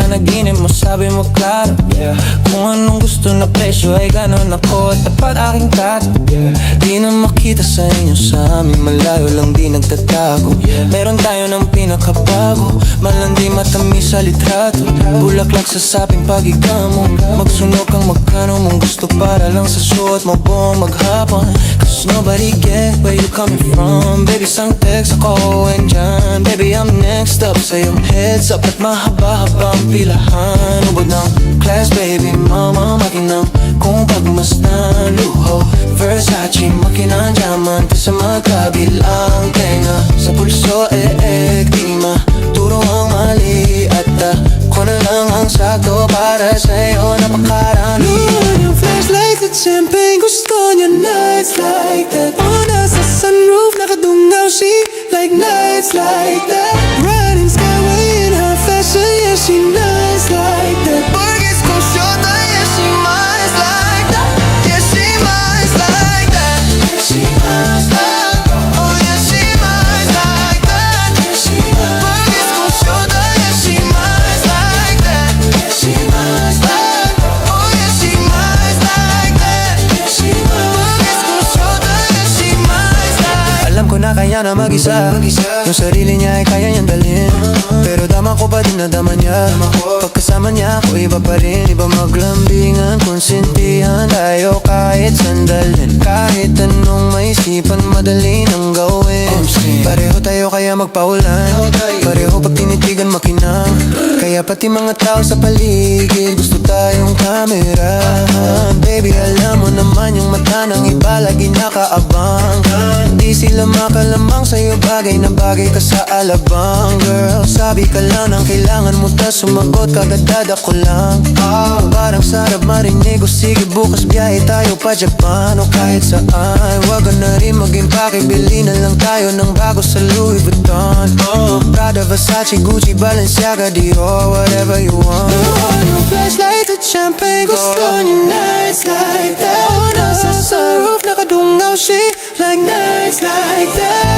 panaginip mo, sabi mo klaro, kung anong gusto na presyo ay ganon ako at tapat aking tato. Di na makita sa inyo, sa amin malayo lang di nagtatago. Meron tayo ng pinakabago, malandi matamis sa litrato. Bulaklak sa saping pag-ika mo, magsunog kang magkano mong gusto para lang sa suot mo buong maghapon. Cause nobody get where you coming from. Baby, sang text ako and dyan. Baby, I'm next up sa iyong heads up at mahaba-haba ang pilahan. Ubod ng class, baby, mama, makinang kung pagmasdan. Luho, Versace, makinang diamante sa magkabilang tenga. Sa pulso, di maturo ang mali at ako na lang ang sakto para sa'yo, napakarami. Luha yung flashlight at champagne, gusto niya nights like that. O nasa sunroof, nakadungaw she like nights like that. Riding skyway in her fashion, yeah she nice like that. Burgers kung shota, yeah she mice like that. Yeah she mice like that. Yeah she mice like that. Oh yeah she mice like that. Yeah she mice. Burgers kung shota, yeah she mice like that. Yeah she mice like that. Oh yeah she mice like that. Yeah she mice. Burgers kung shota, yeah she mice like. Alam ko na kaya na mag-isa, yung sarili niya ay kaya niyang dalhin. Pero dama ko pa din na dama niya. Pagkasama niya ako iba pa rin. Iba maglambingan, konsintihan tayo kahit sandalin. Kahit anong maisipan, madali nang gawin. Pareho tayo kaya magpaulan, pareho pag tinitigan makinang. Kaya pati mga tao sa paligid gusto tayong kamerahan. Baby, alam mo naman yung mata ng iba lagi nakaabang. Di sila makalamang sa'yo, bagay na bagay ka sa alabang. Girl, sabi ka lang ng kailangan mo, tas sumagot kagadad ako lang. Parang sarap marinig o sige bukas biyahe tayo pa Japan o kahit saan. Wag ka na rin mag-impake, bili na lang tayo ng bago sa Louis Vuitton. Prada, Versace, Gucci, Balenciaga, Dior, whatever you want. Luha yung flashlight at champagne, gusto niya nights like that. O nasa sunroof, nakadungaw she like nights like that.